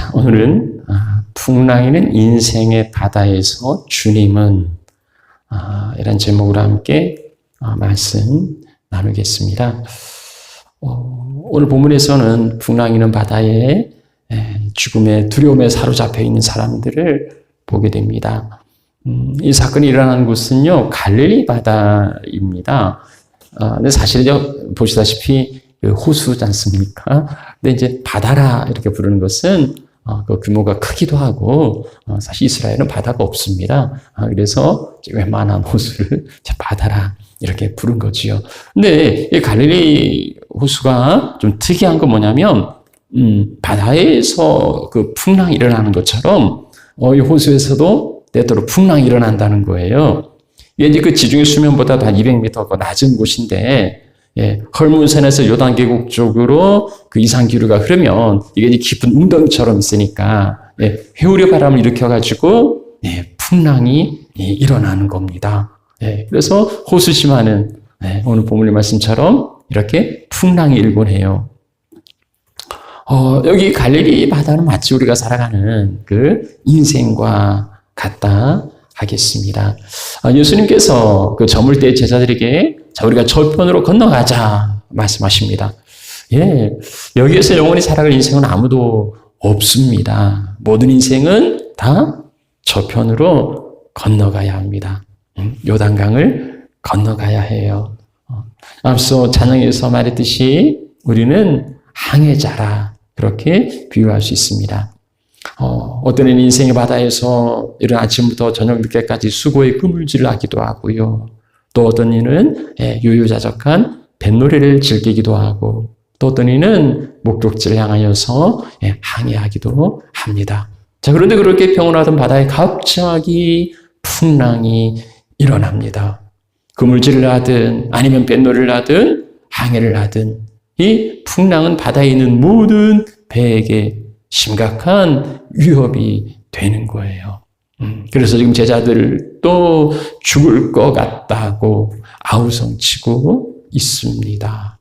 자, 오늘은 풍랑이는 인생의 바다에서 주님은 이런 제목으로 함께 말씀 나누겠습니다. 오늘 본문에서는 풍랑이는 바다에 죽음의 두려움에 사로잡혀 있는 사람들을 보게 됩니다. 이 사건이 일어난 곳은요, 갈릴리 바다입니다. 근데 사실 보시다시피 호수지 않습니까? 근데 이제 바다라 이렇게 부르는 것은 그 규모가 크기도 하고 사실 이스라엘은 바다가 없습니다. 그래서 웬만한 호수를 바다라 이렇게 부른 거지요. 근데 이 갈릴리 호수가 좀 특이한 건 뭐냐면 바다에서 그 풍랑이 일어나는 것처럼 이 호수에서도 때때로 풍랑이 일어난다는 거예요. 이게 이제 그 지중해 수면보다 한 200m 낮은 곳인데, 헐문산에서 요단 계곡 쪽으로 그 이상 기류가 흐르면 이게 이제 깊은 웅덩이처럼 있으니까 회오리 바람을 일으켜가지고 풍랑이 일어나는 겁니다. 그래서 호수지만은 오늘 본문의 말씀처럼 이렇게 풍랑이 일곤 해요. 여기 갈릴리 바다는 마치 우리가 살아가는 그 인생과 같다 하겠습니다. 예수님께서 그 저물 때 제자들에게 자, 우리가 저편으로 건너가자 말씀하십니다. 여기에서 영원히 살아갈 인생은 아무도 없습니다. 모든 인생은 다 저편으로 건너가야 합니다. 요단강을 건너가야 해요. 앞서 찬양에서 말했듯이 우리는 항해자라 그렇게 비유할 수 있습니다. 어떤 이는 인생의 바다에서 이른 아침부터 저녁 늦게까지 수고의 그물질을 하기도 하고요. 또 어떤 이는 유유자적한 뱃놀이를 즐기기도 하고, 또 어떤 이는 목적지를 향하여서 항해하기도 합니다. 자, 그런데 그렇게 평온하던 바다에 갑자기 풍랑이 일어납니다. 그물질을 하든 아니면 뱃놀이를 하든 항해를 하든 이 풍랑은 바다에 있는 모든 배에게 심각한 위협이 되는 거예요. 그래서 지금 제자들도 죽을 것 같다고 아우성치고 있습니다.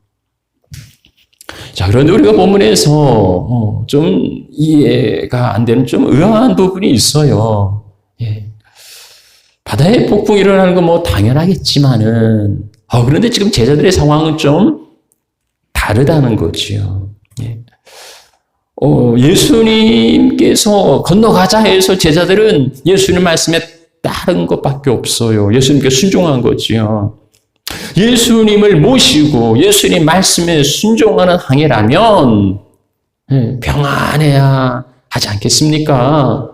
자, 그런데 우리가 본문에서 좀 이해가 안 되는 좀 의아한 부분이 있어요. 바다에 폭풍이 일어나는 건 뭐 당연하겠지만은, 그런데 지금 제자들의 상황은 좀 다르다는 거지요. 예수님께서 건너가자 해서 제자들은 예수님 말씀에 따른 것밖에 없어요. 예수님께 순종한 거지요. 예수님을 모시고 예수님 말씀에 순종하는 항해라면 평안해야 하지 않겠습니까?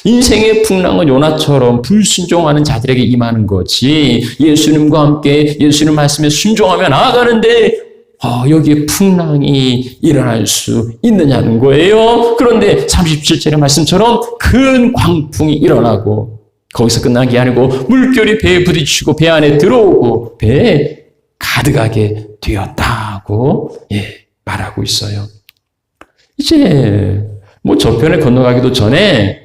인생의 풍랑은 요나처럼 불순종하는 자들에게 임하는 거지, 예수님과 함께 예수님 말씀에 순종하며 나아가는데 여기에 풍랑이 일어날 수 있느냐는 거예요. 그런데 37절의 말씀처럼 큰 광풍이 일어나고 거기서 끝난 게 아니고 물결이 배에 부딪히고 배 안에 들어오고 배에 가득하게 되었다고 말하고 있어요. 이제 뭐 저편에 건너가기도 전에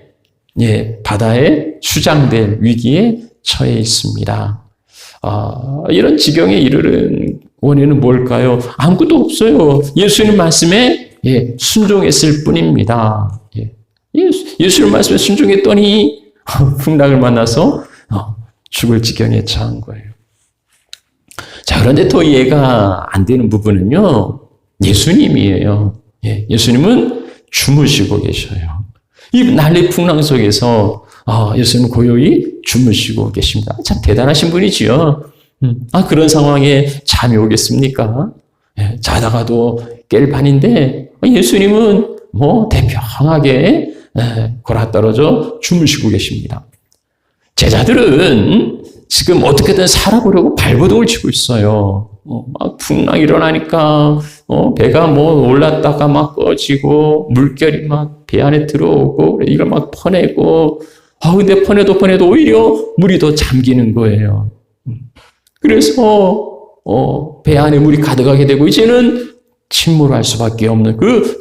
바다에 수장될 위기에 처해 있습니다. 이런 지경에 이르는 원인은 뭘까요? 아무것도 없어요. 예수님 말씀에 순종했을 뿐입니다. 예수님 말씀에 순종했더니 풍랑을 만나서 죽을 지경에 처한 거예요. 자, 그런데 또 이해가 안 되는 부분은요, 예수님이에요. 예수님은 주무시고 계셔요. 이 난리 풍랑 속에서 예수님은 고요히 주무시고 계십니다. 참 대단하신 분이지요. 그런 상황에 잠이 오겠습니까? 자다가도 깰 판인데 예수님은 뭐 대평하게 골아떨어져 주무시고 계십니다. 제자들은 지금 어떻게든 살아보려고 발버둥을 치고 있어요. 막 풍랑이 일어나니까 배가 뭐 올랐다가 막 꺼지고 물결이 막 배 안에 들어오고 이걸 막 퍼내고, 근데 퍼내도 오히려 물이 더 잠기는 거예요. 그래서 배 안에 물이 가득하게 되고 이제는 침몰할 수밖에 없는 그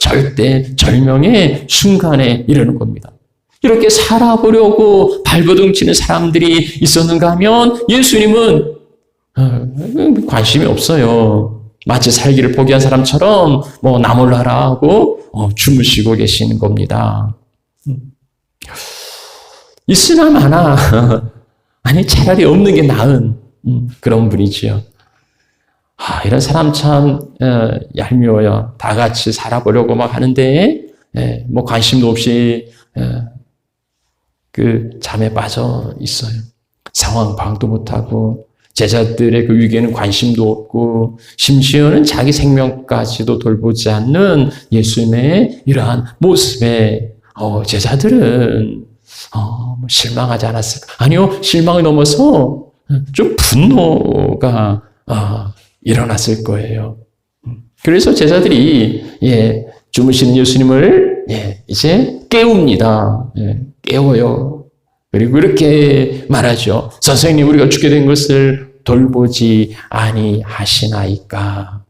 절명의 순간에 이르는 겁니다. 이렇게 살아보려고 발버둥 치는 사람들이 있었는가 하면 예수님은 관심이 없어요. 마치 살기를 포기한 사람처럼 나 몰라라 하고 주무시고 계시는 겁니다. 있으나 마나 아니 차라리 없는 게 나은 그런 분이지요. 이런 사람 참 얄미워요. 다 같이 살아보려고 막 하는데 관심도 없이 그 잠에 빠져 있어요. 상황 파악도 못하고 제자들의 그 위기에는 관심도 없고 심지어는 자기 생명까지도 돌보지 않는 예수님의 이러한 모습에 제자들은 실망하지 않았을까? 아니요, 실망을 넘어서 좀 분노가 일어났을 거예요. 그래서 제자들이 주무시는 예수님을 이제 깨웁니다. 깨워요. 그리고 이렇게 말하죠. 선생님, 우리가 죽게 된 것을 돌보지 아니하시나이까.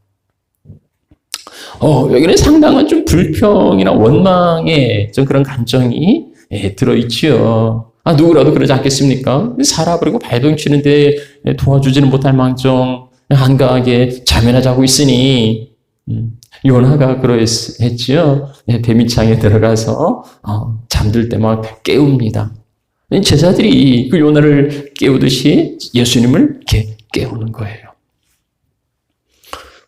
여기는 상당한 좀 불평이나 원망의 좀 그런 감정이 들어있지요. 누구라도 그러지 않겠습니까? 살아버리고 발동치는데 도와주지는 못할 망정 한가하게 잠이나 자고 있으니 요나가 그러했지요. 배미창에 들어가서 잠들 때 막 깨웁니다. 제자들이 그 요나를 깨우듯이 예수님을 이렇게 깨우는 거예요.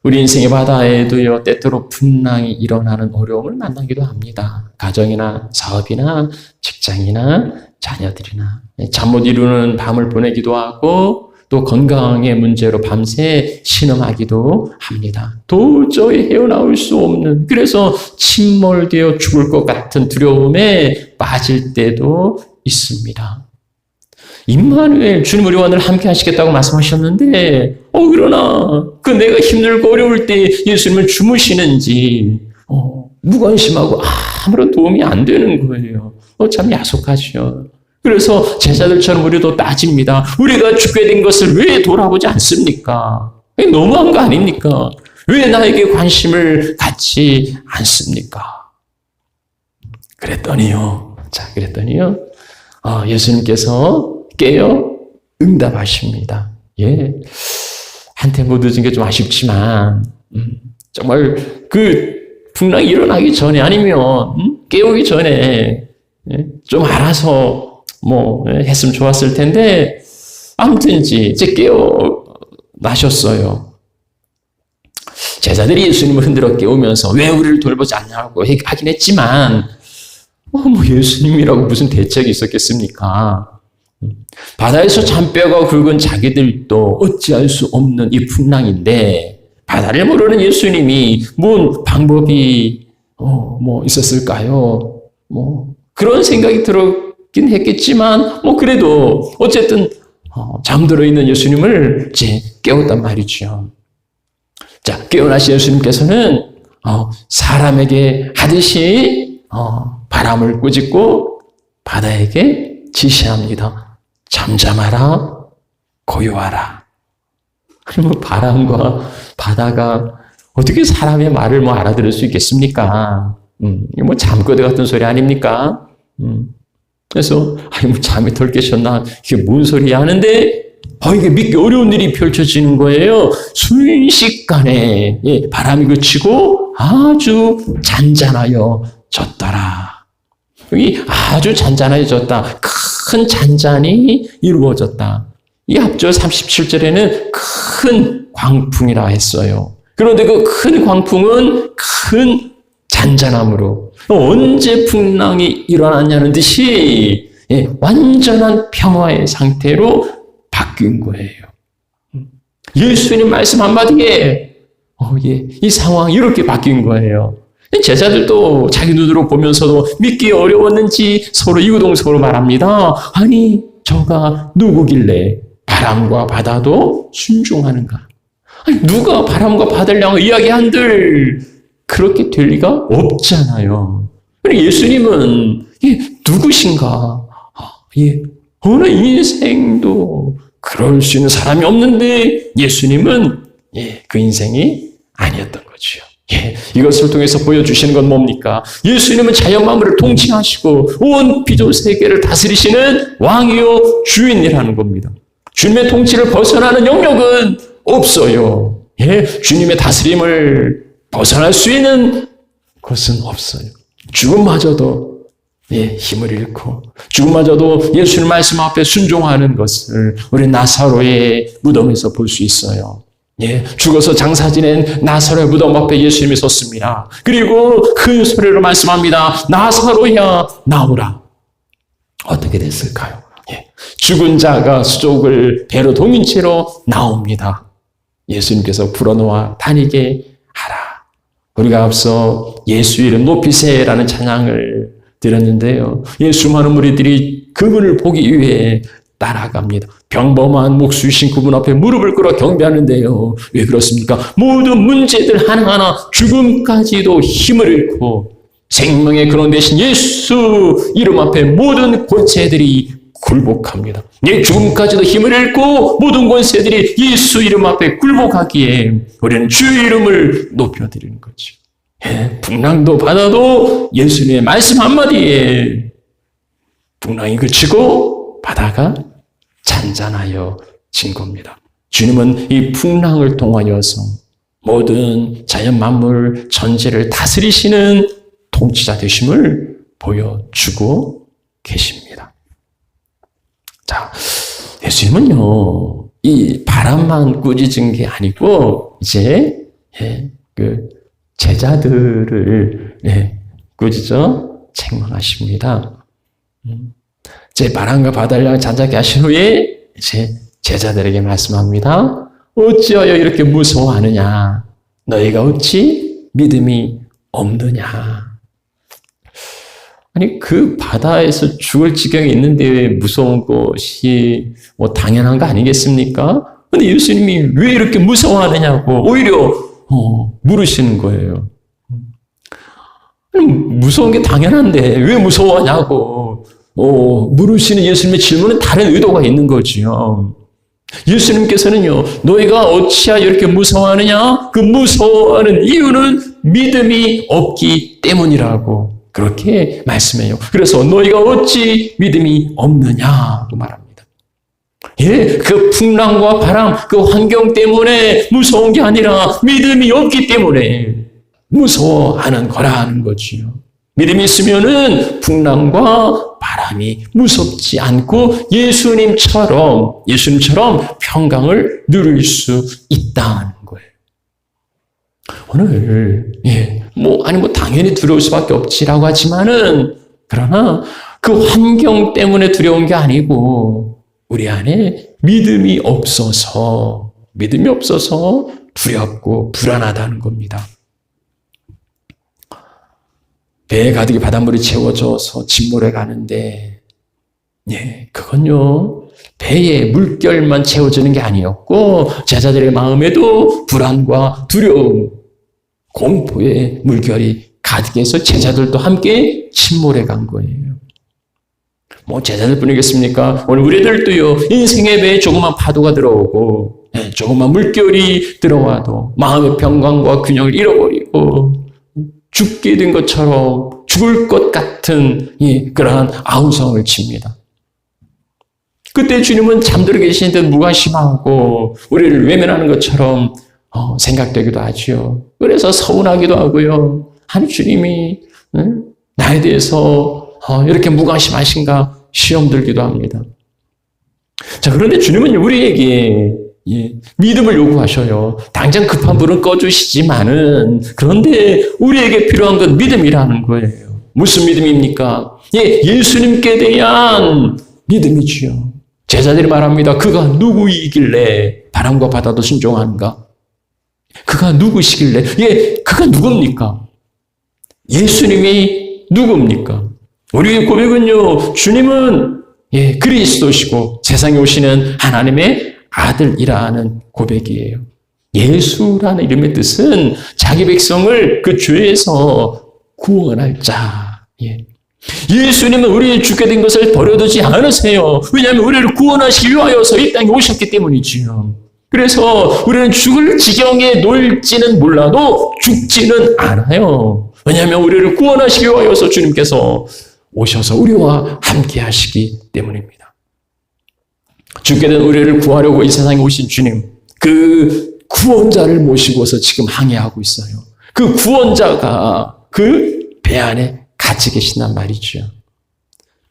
우리 인생의 바다에도요, 때때로 풍랑이 일어나는 어려움을 만나기도 합니다. 가정이나 사업이나 직장이나 자녀들이나 잠 못 이루는 밤을 보내기도 하고 또 건강의 문제로 밤새 신음하기도 합니다. 도저히 헤어나올 수 없는, 그래서 침몰되어 죽을 것 같은 두려움에 빠질 때도 있습니다. 임마누엘, 주님 우리와 늘 함께 하시겠다고 말씀하셨는데 그러나 그 내가 힘들고 어려울 때 예수님은 주무시는지 무관심하고 아무런 도움이 안 되는 거예요. 참 야속하죠. 그래서 제자들처럼 우리도 따집니다. 우리가 죽게 된 것을 왜 돌아보지 않습니까? 너무한 거 아닙니까? 왜 나에게 관심을 갖지 않습니까? 그랬더니요. 예수님께서 깨어 응답하십니다. 한테 못 얻은 게 좀 아쉽지만, 정말 그 풍랑이 일어나기 전에 아니면 깨우기 전에 좀 알아서 했으면 좋았을 텐데, 아무튼지 이제 깨어나셨어요. 제자들이 예수님을 흔들어 깨우면서 왜 우리를 돌보지 않냐고 하긴 했지만, 예수님이라고 무슨 대책이 있었겠습니까? 바다에서 잔뼈가 굵은 자기들도 어찌할 수 없는 이 풍랑인데, 바다를 모르는 예수님이 뭔 방법이 있었을까요? 그런 생각이 들었긴 했겠지만, 그래도 어쨌든 잠들어 있는 예수님을 이제 깨웠단 말이죠. 자, 깨어나신 예수님께서는 사람에게 하듯이 바람을 꾸짖고 바다에게 지시합니다. 잠잠하라, 고요하라. 바람과 바다가 어떻게 사람의 말을 알아들을 수 있겠습니까? 잠꼬대 같은 소리 아닙니까? 그래서 잠이 덜 깨셨나? 이게 뭔 소리야 하는데 이게 믿기 어려운 일이 펼쳐지는 거예요. 순식간에 바람이 그치고 아주 잔잔하여졌더라. 여기 아주 잔잔해졌다. 큰 잔잔이 이루어졌다. 이 앞절 37절에는 큰 광풍이라 했어요. 그런데 그 큰 광풍은 큰 잔잔함으로 언제 풍랑이 일어났냐는 듯이 완전한 평화의 상태로 바뀐 거예요. 예수님 말씀 한마디에 이 상황이 이렇게 바뀐 거예요. 제자들도 자기 눈으로 보면서도 믿기 어려웠는지 서로 이구동성으로 말합니다. 아니, 저가 누구길래 바람과 바다도 순종하는가? 아니, 누가 바람과 바다를 향해 이야기한들 그렇게 될 리가 없잖아요. 예수님은 누구신가? 어느 인생도 그럴 수 있는 사람이 없는데 예수님은 그 인생이 아니었던 거죠. 이것을 통해서 보여주시는 건 뭡니까? 예수님은 자연 만물을 통치하시고 온 피조 세계를 다스리시는 왕이요 주인이라는 겁니다. 주님의 통치를 벗어나는 영역은 없어요. 주님의 다스림을 벗어날 수 있는 것은 없어요. 죽음마저도 힘을 잃고 죽음마저도 예수님 말씀 앞에 순종하는 것을 우리 나사로의 무덤에서 볼 수 있어요. 죽어서 장사 지낸 나사로의 무덤 앞에 예수님이 섰습니다. 그리고 큰 소리로 말씀합니다. 나사로야 나오라. 어떻게 됐을까요? 죽은 자가 수족을 배로 동인 채로 나옵니다. 예수님께서 불어놓아 다니게 하라. 우리가 앞서 예수 이름 높이세라는 찬양을 드렸는데요. 수많은 무리들이 그분을 보기 위해 따라갑니다. 평범한 목수이신 그분 앞에 무릎을 꿇어 경배하는데요. 왜 그렇습니까? 모든 문제들 하나하나 죽음까지도 힘을 잃고 생명의 근원 되신 예수 이름 앞에 모든 권세들이 굴복합니다. 죽음까지도 힘을 잃고 모든 권세들이 예수 이름 앞에 굴복하기에 우리는 주 이름을 높여드리는 거죠. 풍랑도 바다도 예수님의 말씀 한마디에 풍랑이 그치고 바다가 잔잔하여 진 겁니다. 주님은 이 풍랑을 통하여서 모든 자연 만물 전체를 다스리시는 통치자 되심을 보여주고 계십니다. 자, 예수님은요, 이 바람만 꾸짖은 게 아니고, 이제, 그, 제자들을, 꾸짖어 책망하십니다. 제 바람과 바다를 향해 잔잔하게 하신 후에, 이제 제자들에게 말씀합니다. 어찌하여 이렇게 무서워하느냐? 너희가 어찌 믿음이 없느냐? 아니, 그 바다에서 죽을 지경에 있는데 무서운 것이 뭐 당연한 거 아니겠습니까? 근데 예수님이 왜 이렇게 무서워하느냐고 오히려 물으시는 거예요. 아니, 무서운 게 당연한데 왜 무서워하냐고 물으시는 예수님의 질문은 다른 의도가 있는 거지요. 예수님께서는요, 너희가 어찌하여 이렇게 무서워하느냐? 그 무서워하는 이유는 믿음이 없기 때문이라고 그렇게 말씀해요. 그래서 너희가 어찌 믿음이 없느냐고 말합니다. 그 풍랑과 바람, 그 환경 때문에 무서운 게 아니라 믿음이 없기 때문에 무서워하는 거라는 거지요. 믿음이 있으면은 풍랑과 바람이 무섭지 않고 예수님처럼 평강을 누릴 수 있다는 거예요. 오늘 당연히 두려울 수밖에 없지라고 하지만은 그러나 그 환경 때문에 두려운 게 아니고 우리 안에 믿음이 없어서 두렵고 불안하다는 겁니다. 배에 가득히 바닷물이 채워져서 침몰해 가는데, 그건요, 배에 물결만 채워지는 게 아니었고, 제자들의 마음에도 불안과 두려움, 공포의 물결이 가득해서 제자들도 함께 침몰해 간 거예요. 제자들 뿐이겠습니까? 오늘 우리들도요, 인생의 배에 조그만 파도가 들어오고, 조그만 물결이 들어와도 마음의 평강과 균형을 잃어버리고, 죽게 된 것처럼 죽을 것 같은 그러한 아우성을 칩니다. 그때 주님은 잠들어 계신 듯 무관심하고 우리를 외면하는 것처럼 생각되기도 하죠. 그래서 서운하기도 하고요. 아니 주님이 나에 대해서 이렇게 무관심하신가 시험 들기도 합니다. 자, 그런데 주님은 우리에게 믿음을 요구하셔요. 당장 급한 불은 꺼주시지만은 그런데 우리에게 필요한 건 믿음이라는 거예요. 무슨 믿음입니까? 예수님께 대한 믿음이지요. 제자들이 말합니다. 그가 누구이길래 바람과 바다도 순종하는가? 그가 누구시길래? 그가 누굽니까? 예수님이 누굽니까? 우리의 고백은요, 주님은 그리스도시고 세상에 오시는 하나님의 아들이라는 고백이에요. 예수라는 이름의 뜻은 자기 백성을 그 죄에서 구원할 자. 예수님은 우리의 죽게 된 것을 버려두지 않으세요. 왜냐하면 우리를 구원하시기 위하여서 이 땅에 오셨기 때문이지요. 그래서 우리는 죽을 지경에 놓일지는 몰라도 죽지는 않아요. 왜냐하면 우리를 구원하시기 위하여서 주님께서 오셔서 우리와 함께 하시기 때문입니다. 죽게 된 우리를 구하려고 이 세상에 오신 주님, 그 구원자를 모시고서 지금 항해하고 있어요. 그 구원자가 그 배 안에 같이 계신단 말이죠.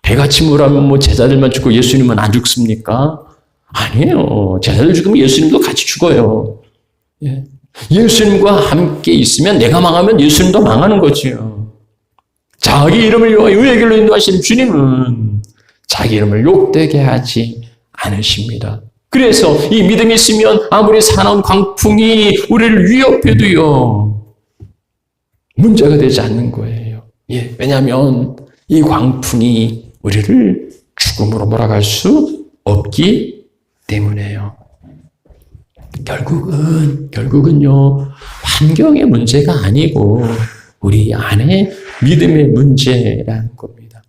배가 침몰하면 뭐 제자들만 죽고 예수님은 안 죽습니까? 아니에요. 제자들 죽으면 예수님도 같이 죽어요. 예. 예수님과 함께 있으면 내가 망하면 예수님도 망하는 거지요. 자기 이름을 위하여 의의 길로 인도하시는 주님은 자기 이름을 욕되게 하지 않으십니다. 그래서 이 믿음이 있으면 아무리 사나운 광풍이 우리를 위협해도요, 문제가 되지 않는 거예요. 예, 왜냐하면 이 광풍이 우리를 죽음으로 몰아갈 수 없기 때문에요. 결국은요, 환경의 문제가 아니고 우리 안에 믿음의 문제라는 겁니다.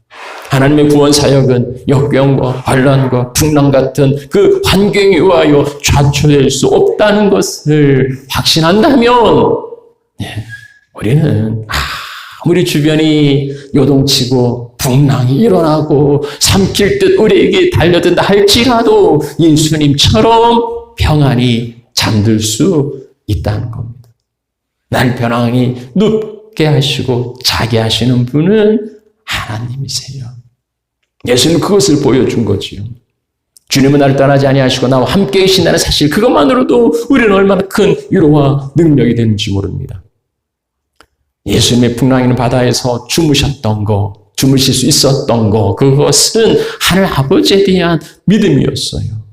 하나님의 구원 사역은 역경과 환난과 풍랑 같은 그 환경에 의하여 좌초될 수 없다는 것을 확신한다면, 우리는 아무리 주변이 요동치고 풍랑이 일어나고 삼킬 듯 우리에게 달려든다 할지라도 예수님처럼 평안히 잠들 수 있다는 겁니다. 날 편안히 눕게 하시고 자게 하시는 분은 하나님이세요. 예수님은 그것을 보여준 거지요. 주님은 나를 떠나지 아니하시고 나와 함께 계신다는 사실, 그것만으로도 우리는 얼마나 큰 위로와 능력이 되는지 모릅니다. 예수님의 풍랑이는 바다에서 주무셨던 거, 주무실 수 있었던 거, 그것은 하늘 아버지에 대한 믿음이었어요.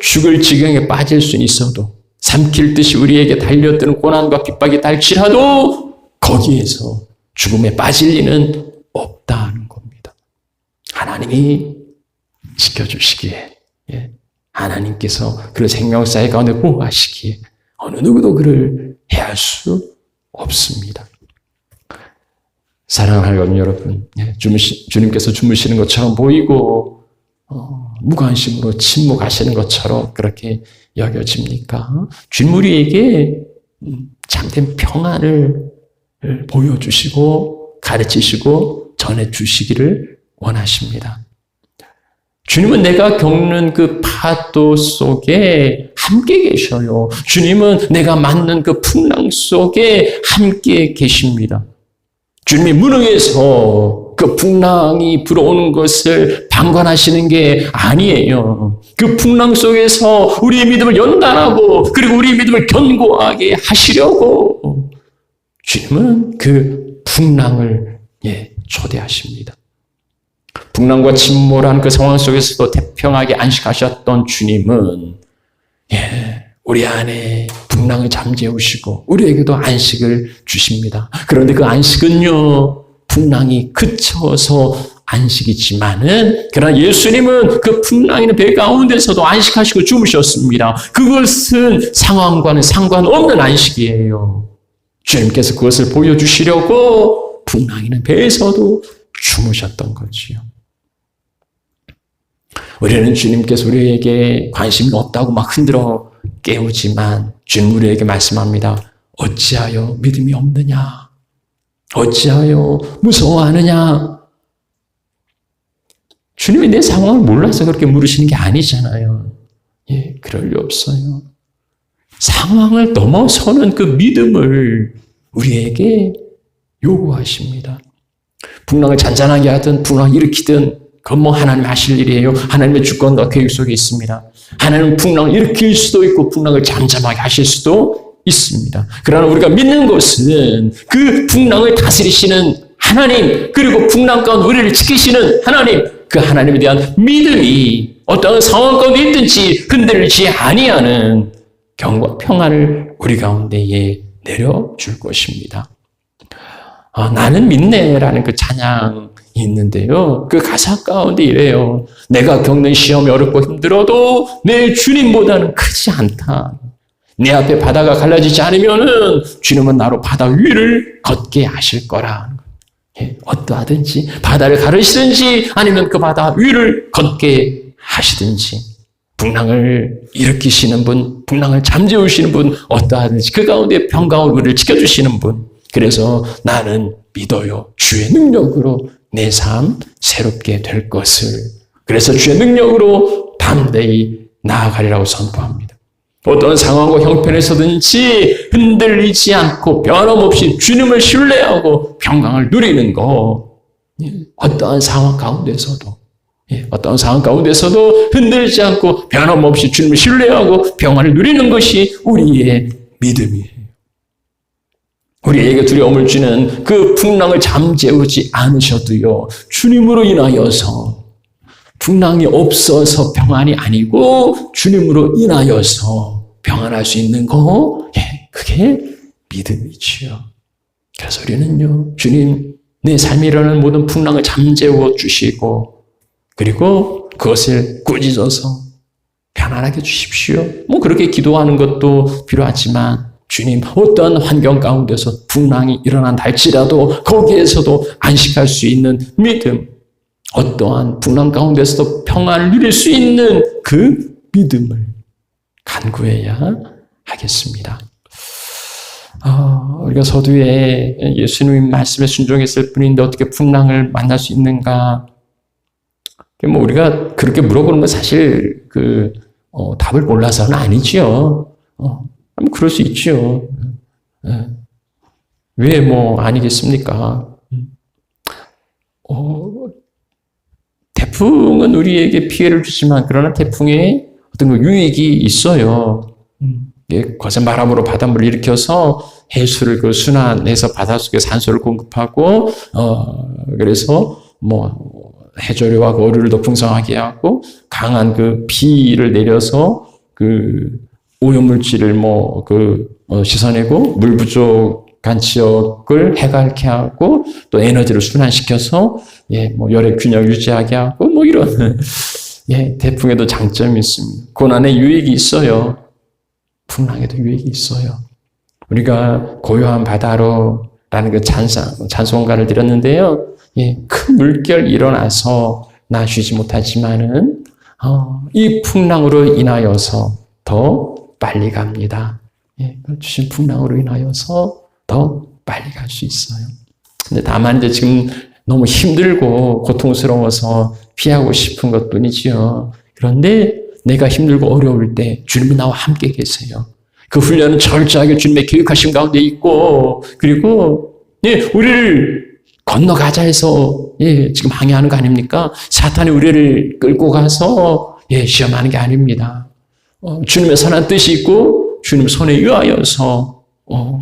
죽을 지경에 빠질 수는 있어도, 삼킬 듯이 우리에게 달려드는 고난과 핍박이 달지라도 거기에서 죽음에 빠질 리는 없다는 겁니다. 하나님이 지켜주시기에, 하나님께서 그 생명사의 가운데 보호하시기에 어느 누구도 그를 해할 수 없습니다. 사랑하는 여러분, 주님께서 주무시는 것처럼 보이고 무관심으로 침묵하시는 것처럼 그렇게 여겨집니까? 주님 우리에게 참된 평안을 보여주시고 가르치시고 전해주시기를 원하십니다. 주님은 내가 겪는 그 파도 속에 함께 계셔요. 주님은 내가 맞는 그 풍랑 속에 함께 계십니다. 주님이 무능해서 그 풍랑이 불어오는 것을 방관하시는 게 아니에요. 그 풍랑 속에서 우리의 믿음을 연단하고 그리고 우리의 믿음을 견고하게 하시려고 주님은 그 풍랑을 초대하십니다. 풍랑과 침몰한 그 상황 속에서도 태평하게 안식하셨던 주님은 우리 안에 풍랑을 잠재우시고 우리에게도 안식을 주십니다. 그런데 그 안식은요, 풍랑이 그쳐서 안식이지만은, 그러나 예수님은 그 풍랑 있는 배 가운데서도 안식하시고 주무셨습니다. 그것은 상황과는 상관없는 안식이에요. 주님께서 그것을 보여주시려고 풍랑 있는 배에서도 주무셨던 거지요. 우리는 주님께서 우리에게 관심이 없다고 막 흔들어 깨우지만 주님 우리에게 말씀합니다. 어찌하여 믿음이 없느냐? 어찌하여 무서워하느냐? 주님이 내 상황을 몰라서 그렇게 물으시는 게 아니잖아요. 그럴 리 없어요. 상황을 넘어서는 그 믿음을 우리에게 요구하십니다. 풍랑을 잔잔하게 하든 풍랑을 일으키든 그건 뭐 하나님 하실 일이에요. 하나님의 주권과 계획 속에 있습니다. 하나님은 풍랑을 일으킬 수도 있고 풍랑을 잠잠하게 하실 수도 있습니다. 그러나 우리가 믿는 것은 그 풍랑을 다스리시는 하나님, 그리고 풍랑 가운데 우리를 지키시는 하나님, 그 하나님에 대한 믿음이 어떤 상황 가운데 있든지 흔들리지 아니하는 경과 평안을 우리 가운데에 내려줄 것입니다. 나는 믿네라는 그 찬양이 있는데요. 그 가사 가운데 이래요. 내가 겪는 시험이 어렵고 힘들어도 내 주님보다는 크지 않다. 내 앞에 바다가 갈라지지 않으면은 주님은 나로 바다 위를 걷게 하실 거라. 어떠하든지 바다를 가르시든지 아니면 그 바다 위를 걷게 하시든지 풍랑을 일으키시는 분, 풍랑을 잠재우시는 분, 어떠하든지 그 가운데 평강을 우리를 지켜주시는 분. 그래서 나는 믿어요. 주의 능력으로 내 삶 새롭게 될 것을. 그래서 주의 능력으로 담대히 나아가리라고 선포합니다. 어떤 상황과 형편에서든지 흔들리지 않고 변함없이 주님을 신뢰하고 평강을 누리는 것. 어떠한 상황 가운데서도 어떤 상황 가운데서도 흔들리지 않고 변함없이 주님을 신뢰하고 평안을 누리는 것이 우리의 믿음이에요. 우리에게 두려움을 주는 그 풍랑을 잠재우지 않으셔도요, 주님으로 인하여서 풍랑이 없어서 평안이 아니고 주님으로 인하여서 평안할 수 있는 거, 그게 믿음이지요. 그래서 우리는요, 주님, 내 삶에 일어나는 모든 풍랑을 잠재워 주시고, 그리고 그것을 꾸짖어서 편안하게 주십시오. 뭐 그렇게 기도하는 것도 필요하지만, 주님, 어떠한 환경 가운데서 풍랑이 일어난다 할지라도 거기에서도 안식할 수 있는 믿음, 어떠한 풍랑 가운데서도 평안을 누릴 수 있는 그 믿음을 간구해야 하겠습니다. 우리가 서두에 예수님 말씀에 순종했을 뿐인데 어떻게 풍랑을 만날 수 있는가? 뭐 우리가 그렇게 물어보는 건 사실 답을 몰라서는 아니지요. 그럴 수 있죠. 왜 아니겠습니까? 태풍은 우리에게 피해를 주지만 그러나 태풍에 어떤 유익이 있어요. 거센 바람으로 바닷물을 일으켜서 해수를 순환해서 바닷속에 산소를 공급하고 그래서 해조류와 어류를 더 풍성하게 하고 강한 비를 내려서 오염물질을 씻어내고 물 부족한 지역을 해갈케 하고 또 에너지를 순환시켜서 열의 균형을 유지하게 하고 이런 태풍에도 장점이 있습니다. 고난에 유익이 있어요. 풍랑에도 유익이 있어요. 우리가 고요한 바다로라는 그 찬송가를 드렸는데요. 큰 물결이 일어나서 나 쉬지 못하지만은 이 풍랑으로 인하여서 더 빨리 갑니다. 주신 풍랑으로 인하여서 더 빨리 갈 수 있어요. 근데 다만 이제 지금 너무 힘들고 고통스러워서 피하고 싶은 것 뿐이지요. 그런데 내가 힘들고 어려울 때 주님이 나와 함께 계세요. 그 훈련은 철저하게 주님의 계획하심 가운데 있고, 그리고 우리를 건너가자 해서 지금 항해하는 거 아닙니까? 사탄이 우리를 끌고 가서 시험하는 게 아닙니다. 주님의 선한 뜻이 있고 주님 손에 의하여서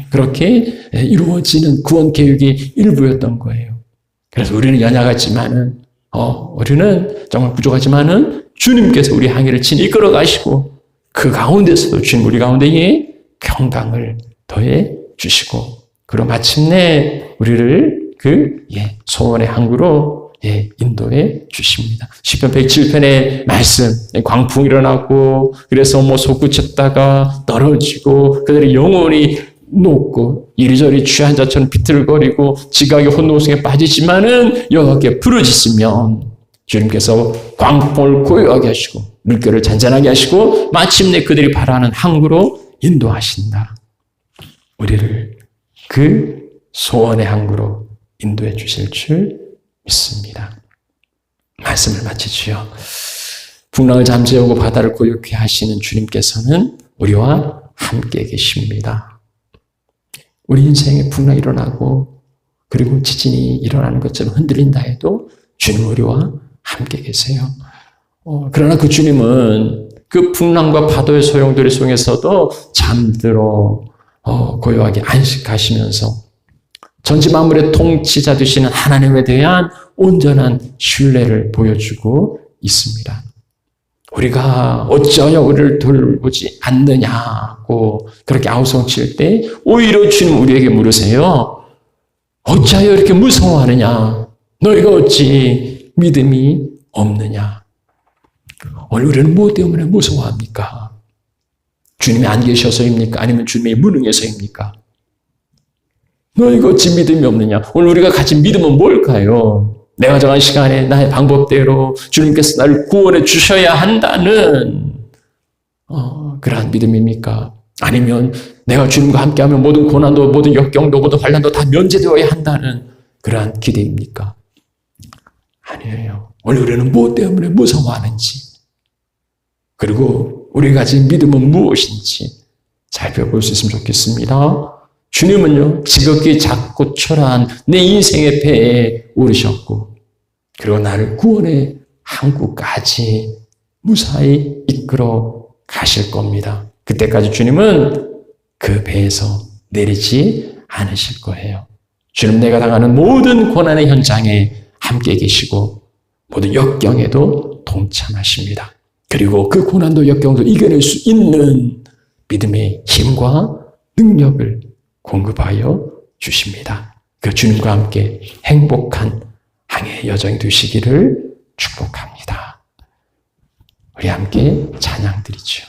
그렇게 이루어지는 구원 계획의 일부였던 거예요. 그래서 우리는 연약하지만은 우리는 정말 부족하지만은 주님께서 우리 항해를 친히 이끌어 가시고 그 가운데서도 주님 우리 가운데에 평강을 더해 주시고 그리고 마침내 우리를 소원의 항구로 인도해 주십니다. 시편 107편의 말씀, 광풍이 일어나고 그래서 솟구쳤다가 떨어지고 그들의 영혼이 녹고 이리저리 취한 자처럼 비틀거리고 지각의 혼노성에 빠지지만은 여호와께 부르짖으면 주님께서 광풍을 고요하게 하시고 물결을 잔잔하게 하시고 마침내 그들이 바라는 항구로 인도하신다. 우리를 그 소원의 항구로 인도해 주실 줄 믿습니다. 말씀을 마치지요. 풍랑을 잠재우고 바다를 고요케 하시는 주님께서는 우리와 함께 계십니다. 우리 인생에 풍랑이 일어나고 그리고 지진이 일어나는 것처럼 흔들린다 해도 주님 우리와 함께 계세요. 그러나 그 주님은 그 풍랑과 파도의 소용돌이 속에서도 잠들어 고요하게 안식하시면서 전지 만물의 통치자 되시는 하나님에 대한 온전한 신뢰를 보여주고 있습니다. 우리가 어찌하여 우리를 돌보지 않느냐고 그렇게 아우성칠 때 오히려 주님 우리에게 물으세요. 어찌하여 이렇게 무서워하느냐? 너희가 어찌 믿음이 없느냐? 오늘 우리는 무엇 때문에 무서워합니까? 주님이 안 계셔서입니까? 아니면 주님의 무능해서입니까? 너희가 어찌 믿음이 없느냐? 오늘 우리가 가진 믿음은 뭘까요? 내가 정한 시간에 나의 방법대로 주님께서 나를 구원해 주셔야 한다는 그러한 믿음입니까? 아니면 내가 주님과 함께하면 모든 고난도 모든 역경도 모든 환난도 다 면제되어야 한다는 그러한 기대입니까? 아니에요. 오늘 우리는 무엇 때문에 무서워하는지 그리고 우리가 가진 믿음은 무엇인지 살펴볼 수 있으면 좋겠습니다. 주님은요, 지극히 작고 초라한 내 인생의 배에 오르셨고, 그리고 나를 구원의 항구까지 무사히 이끌어 가실 겁니다. 그때까지 주님은 그 배에서 내리지 않으실 거예요. 주님, 내가 당하는 모든 고난의 현장에 함께 계시고 모든 역경에도 동참하십니다. 그리고 그 고난도 역경도 이겨낼 수 있는 믿음의 힘과 능력을 공급하여 주십니다. 그 주님과 함께 행복한 항해 여정이 되시기를 축복합니다. 우리 함께 찬양 드리죠.